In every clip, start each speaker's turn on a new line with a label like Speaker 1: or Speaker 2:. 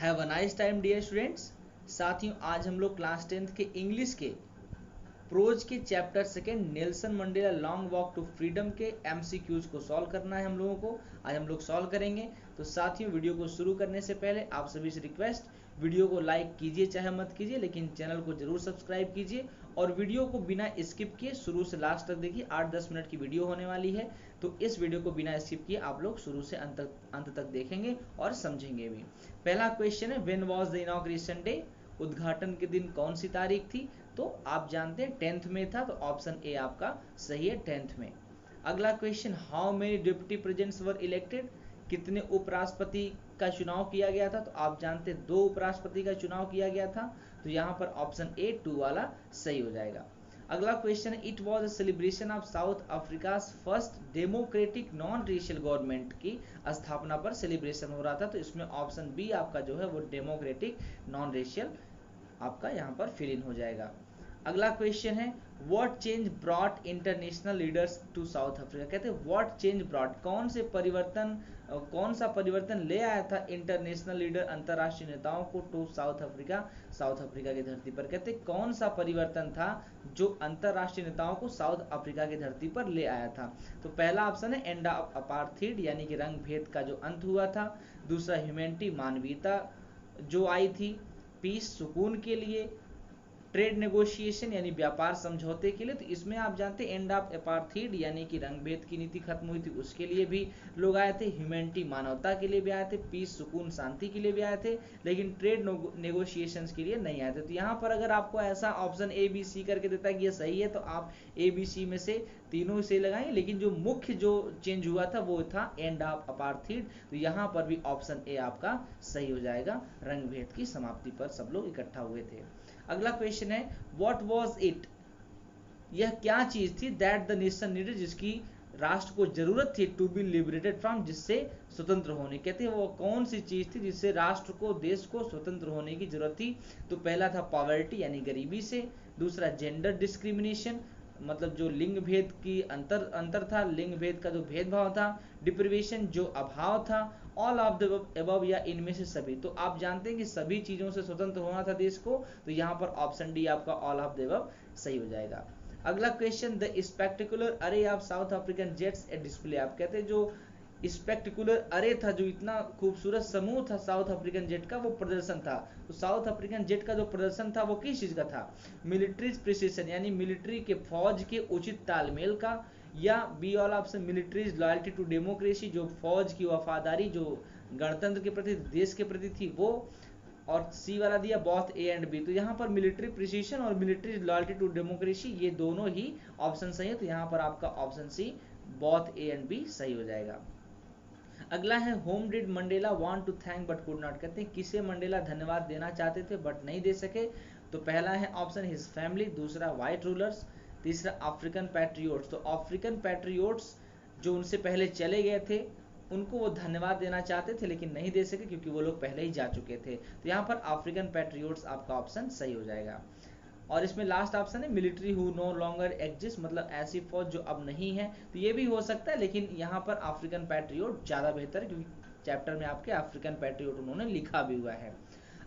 Speaker 1: Have a nice time dear students. साथियों, आज हम लोग क्लास 10th के इंग्लिश के प्रोज के chapter second Nelson Mandela long walk to freedom के एमसीक्यूज को सॉल्व करना है हम लोगों को। आज हम लोग सॉल्व करेंगे। तो साथियों, वीडियो को शुरू करने से पहले आप सभी से रिक्वेस्ट, वीडियो को लाइक कीजिए चाहे मत कीजिए, लेकिन चैनल को जरूर सब्सक्राइब कीजिए और वीडियो को बिना स्किप किए शुरू से लास्ट तक देखिए। 8-10 मिनट की वीडियो होने वाली है, तो इस वीडियो को बिना स्किप किए आप लोग शुरू से अंत तक देखेंगे और समझेंगे भी। पहला क्वेश्चन है, when was the inauguration day? उद्घाटन के दिन कौन सी तारीख थी? तो आप जानते हैं 10th में था, तो ऑप्शन ए आपका सही है, 10th में। अगला question, how many deputy presidents were elected? कितने उपराष्ट्रपति का चुनाव किया गया था? तो आप जानते हैं 2 उपराष्ट्रपति का चुनाव किया गया था, तो यहाँ पर ऑप्शन ए 2 वाला सही हो जाएगा। अगला क्वेश्चन है, it was a celebration of south Africa first democratic non racial government की स्थापना पर सेलिब्रेशन हो रहा था, तो इसमें ऑप्शन बी आपका जो है वो डेमोक्रेटिक नॉन रेशियल आपका यहाँ पर फिल इन हो जाएगा। अगला क्वेश्चन है, what change brought international leaders to South Africa? कहते हैं व्हाट चेंज ब्रॉट, कौन सा परिवर्तन ले आया था इंटरनेशनल लीडर अंतरराष्ट्रीय नेताओं को टू साउथ अफ्रीका की धरती पर? कहते हैं कौन सा परिवर्तन था जो अंतरराष्ट्रीय नेताओं को साउथ अफ्रीका की धरती पर ले आया था? तो पहला ऑप्शन है एंड ऑफ अपार्थाइड, यानी कि रंग भेद का जो अंत हुआ था। दूसरा ह्यूमैनिटी, मानवीयता जो आई थी। पीस, सुकून के लिए। ट्रेड नेगोशिएशन यानी व्यापार समझौते के लिए, तो इसमें आप जानते हैं एंड ऑफ अपार्थाइड यानी कि रंग भेद की नीति खत्म हुई थी, उसके लिए भी लोग आए थे। ह्यूमैनिटी, मानवता के लिए भी आए थे। पीस, सुकून, शांति के लिए भी आए थे, लेकिन ट्रेड नेगोशिएशंस के लिए नहीं आए थे। तो यहाँ पर अगर आपको ऐसा ऑप्शन ए बी सी करके देता है कि ये सही है, तो आप ए बी सी में से तीनों से लगाएं, लेकिन जो मुख्य जो चेंज हुआ था वो था एंड ऑफ अपार्थाइड, तो यहाँ पर भी ऑप्शन ए आपका सही हो जाएगा। रंग भेद की समाप्ति पर सब लोग इकट्ठा हुए थे। अगला क्वेश्चन है, व्हाट वाज इट? यह क्या चीज थी दैट द नेशन नीडेड, जिसकी राष्ट्र को जरूरत थी, टू बी लिबरेटेड फ्रॉम, जिससे स्वतंत्र होने। कहते हैं वो कौन सी चीज थी जिससे राष्ट्र को, देश को स्वतंत्र होने की जरूरत थी? तो पहला था पॉवर्टी यानी गरीबी से। दूसरा जेंडर डिस्क्रिमिनेशन, मतलब जो लिंग भेद की अंतर था, लिंग भेद का जो भेदभाव था। डिप्रिवेशन, जो अभाव था। ऑल ऑफ द अबव, या इनमें से सभी। तो आप जानते हैं कि सभी चीजों से स्वतंत्र होना था देश को, तो यहाँ पर ऑप्शन डी आपका ऑल ऑफ द अबव सही हो जाएगा। अगला क्वेश्चन, द स्पेक्टिकुलर अरे of south African jets A display of. कहते हैं जो स्पेक्टिकुलर अरे था, जो इतना खूबसूरत समूह था साउथ अफ्रीकन जेट का, वो प्रदर्शन था। तो साउथ अफ्रीकन जेट का जो प्रदर्शन था वो किस चीज का था? मिलिट्री प्रिसिशन यानी मिलिट्री के फौज के उचित तालमेल का, या बी वाला option militaries loyalty to democracy, जो फौज की वफादारी जो गणतंत्र के प्रति, देश के प्रति थी वो, और सी वाला दिया बोथ ए एंड बी। तो यहाँ पर मिलिट्री प्रिसिशन और मिलिट्री लॉयल्टी टू डेमोक्रेसी ये दोनों ही ऑप्शन सही है, तो यहाँ पर आपका option C both A and B सही हो जाएगा। अगला है, whom did Mandela want to thank but could not? कहते हैं किसे मंडेला धन्यवाद देना चाहते थे बट नहीं दे सके? तो पहला है ऑप्शन हिज फैमिली, दूसरा व्हाइट रूलर्स, तीसरा अफ्रीकन पैट्रियोट्स। तो अफ्रीकन पैट्रियोट्स जो उनसे पहले चले गए थे, उनको वो धन्यवाद देना चाहते थे लेकिन नहीं दे सके क्योंकि वो लोग पहले ही जा चुके थे। तो यहाँ पर अफ्रीकन पैट्रियोट्स आपका ऑप्शन सही हो जाएगा। और इसमें लास्ट ऑप्शन है military who know longer exist, मतलब ऐसी फौज जो अब नहीं है। तो ये भी हो सकता है, लेकिन यहाँ पर अफ्रीकन पैट्रियोट ज्यादा बेहतर है क्योंकि चैप्टर में आपके अफ्रीकन पैट्रियोट उन्होंने लिखा भी हुआ है।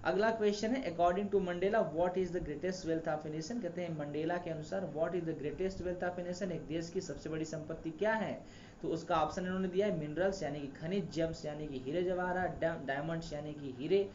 Speaker 1: अगला क्वेश्चन है, according to Mandela what is the greatest wealth of a nation? कहते हैं मंडेला के अनुसार what is the greatest wealth of a nation, एक देश की सबसे बड़ी संपत्ति क्या है? तो उसका ऑप्शन इन्होंने दिया है मिनरल्स यानी कि खनिज, जेम्स यानी कि हीरे जवाहरात, डायमंड्स यानी कि हीरे,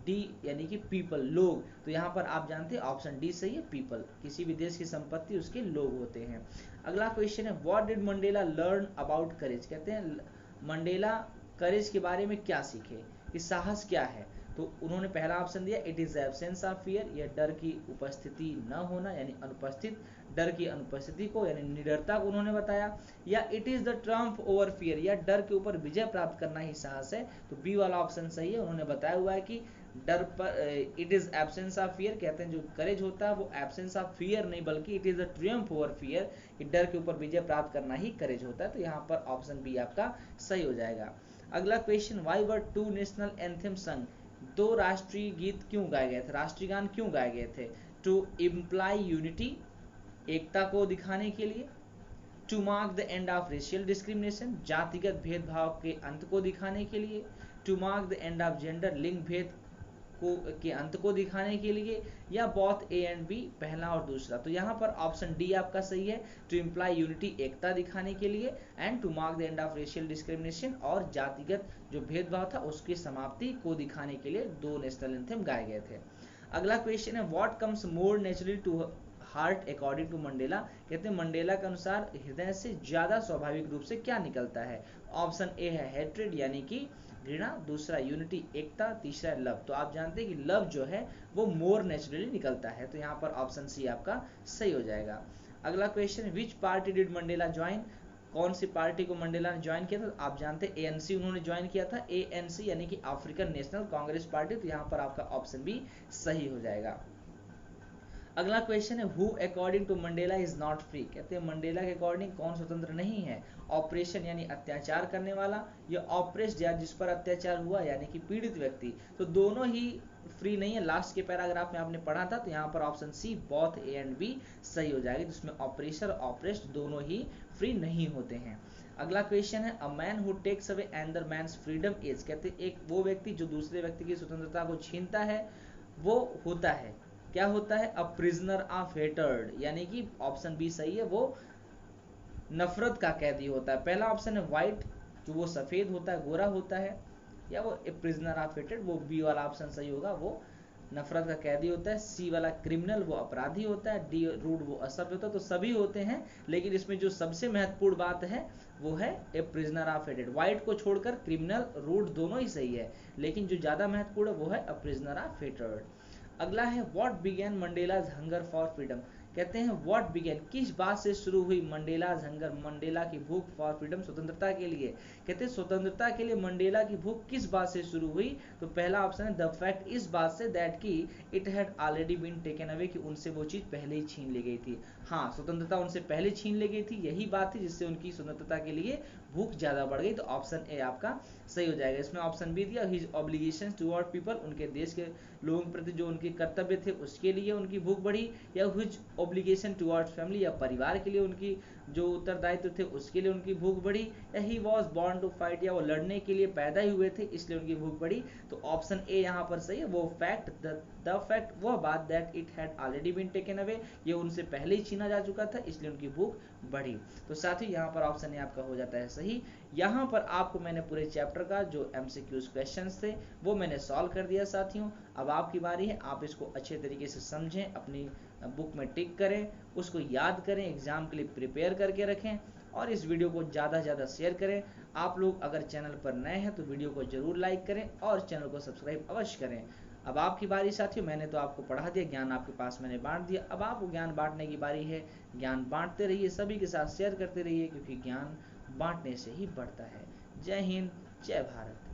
Speaker 1: डी यानी कि पीपल, लोग। तो यहाँ पर आप जानते हैं ऑप्शन डी सही है, पीपल। किसी भी देश की संपत्ति उसके लोग होते हैं। अगला क्वेश्चन है, what did Mandela learn about करेज? कहते हैं मंडेला करेज के बारे में क्या सीखे, कि साहस क्या है? तो उन्होंने पहला ऑप्शन दिया it is absence of fear, यह डर की उपस्थिति न होना यानी अनुपस्थित, डर की अनुपस्थिति को यानी निडरता को उन्होंने बताया। या it is the Trump over fear, या डर के ऊपर विजय प्राप्त करना ही साहस है। तो बी वाला ऑप्शन सही है, उन्होंने बताया हुआ है कि डर पर it is absence of fear. कहते हैं जो करेज होता है वो एब्सेंस ऑफ फियर नहीं बल्कि it is the Triumph over fear, कि डर के ऊपर विजय प्राप्त करना ही करेज होता है। तो यहाँ पर ऑप्शन बी आपका सही हो जाएगा। अगला question, why were 2 national anthem संग? 2 राष्ट्रीय गीत क्यों गाए गए थे, राष्ट्रीय गान क्यों गाए गए थे? टू इम्प्लाई यूनिटी, एकता को दिखाने के लिए। To mark the end of racial discrimination, जातिगत भेदभाव के अंत को दिखाने के लिए। To mark the end of gender, लिंग भेद को के अंत को दिखाने के लिए, या बोथ ए एंड बी, पहला और दूसरा। तो यहाँ पर ऑप्शन डी आपका सही है, टू इम्प्लाई यूनिटी, एकता दिखाने के लिए, and to mark the end of racial discrimination, और जातिगत जो भेदभाव था उसकी समाप्ति को दिखाने के लिए दो नेशनल एंथम गाए गए थे। अगला क्वेश्चन है, what comes more naturally to heart according to Mandela. कहते हैं मंडेला के अनुसार हृदय से ज्यादा स्वाभाविक रूप से क्या निकलता है। ऑप्शन ए है हेट्रेड यानी कि घृणा, दूसरा यूनिटी एकता, तीसरा लव। तो आप जानते हैं कि लव जो है वो मोर नेचुरली निकलता है, तो यहाँ पर ऑप्शन सी आपका सही हो जाएगा। अगला question, which party did Mandela join, कौन सी पार्टी को मंडेला ने ज्वाइन किया था। तो आप जानते हैं एएनसी उन्होंने ज्वाइन किया था, एएनसी यानी कि अफ्रीकन नेशनल कांग्रेस पार्टी। तो यहाँ पर आपका ऑप्शन बी सही हो जाएगा। अगला क्वेश्चन है, who according to Mandela is not free. कहते हैं मंडेला के अकॉर्डिंग कौन स्वतंत्र नहीं है। ऑपरेशन यानी अत्याचार करने वाला, या ऑपरेस्ड या जिस पर अत्याचार हुआ यानी कि पीड़ित व्यक्ति। तो दोनों ही फ्री नहीं है। लास्ट के पैराग्राफ में आपने पढ़ा था, तो यहाँ पर option C both A and B सही हो जाएगा, जिसमें ऑपरेशन और ऑपरेस्ड दोनों ही फ्री नहीं होते हैं। अगला क्वेश्चन है, a man who takes away another man's freedom is. कहते हैं एक वो व्यक्ति जो दूसरे व्यक्ति की स्वतंत्रता को छीनता है वो होता है, क्या होता है, अ प्रिजनर ऑफ हेटर्ड, यानी कि ऑप्शन बी सही है, वो नफरत का कैदी होता है। पहला ऑप्शन है व्हाइट, जो वो सफेद होता है, गोरा होता है, या वो ए प्रिजनर ऑफ हेटेड, वो बी वाला ऑप्शन सही होगा, वो नफरत का कैदी होता है। सी वाला क्रिमिनल, वो अपराधी होता है। डी रूड, वो असभ्य होता है। तो सभी होते हैं, लेकिन इसमें जो सबसे महत्वपूर्ण बात है वो है ए प्रिजनर ऑफ हेटेड। व्हाइट को छोड़कर क्रिमिनल, रूड दोनों ही सही है, लेकिन जो ज्यादा महत्वपूर्ण है वो है अ प्रिजनर ऑफ हेटेड। अगला है, what began Mandela's hunger for freedom. कहते हैं व्हाट बिगेन, किस बात से शुरू हुई मंडेलाज हंगर, मंडेला की भूख, फॉर फ्रीडम, स्वतंत्रता के लिए। कहते हैं स्वतंत्रता के लिए मंडेला की भूख किस बात से शुरू हुई। तो पहला ऑप्शन है द फैक्ट, इस बात से, दैट की it had already been taken away, कि उनसे वो चीज पहले ही छीन ली गई थी। हाँ, स्वतंत्रता उनसे पहले छीन ली गई थी, यही बात थी जिससे उनकी स्वतंत्रता के लिए भूख ज्यादा बढ़ गई। तो ऑप्शन ए आपका सही हो जाएगा। इसमें ऑप्शन बी दिया, हिज ऑब्लिगेशन टुवर्ड पीपल, उनके देश के लोगों के प्रति जो उनके कर्तव्य थे उसके लिए उनकी भूख बढ़ी, या हिज ऑब्लिगेशन टुवर्ड्स फैमिली, या परिवार के लिए उनकी जो उत्तरदायित्व थे उसके लिए उनकी भूख बढ़ी, या he was born to fight, या वो लड़ने के लिए पैदा ही हुए थे इसलिए उनकी भूख बढ़ी। तो ऑप्शन ए यहाँ पर सही है, वो फैक्ट, द फैक्ट, वह बात, that it had already been taken away, ये उनसे पहले ही छीना जा चुका था इसलिए उनकी भूख बढ़ी। तो साथ ही यहाँ पर ऑप्शन ए आपका हो जाता है सही। यहाँ पर आपको मैंने पूरे चैप्टर का जो एमसीक्यूज क्वेश्चंस थे वो मैंने सॉल्व कर दिया साथियों। अब आपकी बारी है, आप इसको अच्छे तरीके से समझें, अपनी बुक में टिक करें, उसको याद करें, एग्जाम के लिए प्रिपेयर करके रखें, और इस वीडियो को ज़्यादा से ज़्यादा शेयर करें। आप लोग अगर चैनल पर नए हैं तो वीडियो को जरूर लाइक करें और चैनल को सब्सक्राइब अवश्य करें। अब आपकी बारी साथियों, मैंने तो आपको पढ़ा दिया, ज्ञान आपके पास मैंने बांट दिया, अब आपको ज्ञान बांटने की बारी है। ज्ञान बांटते रहिए, सभी के साथ शेयर करते रहिए, क्योंकि ज्ञान बांटने से ही बढ़ता है। जय हिंद, जय भारत।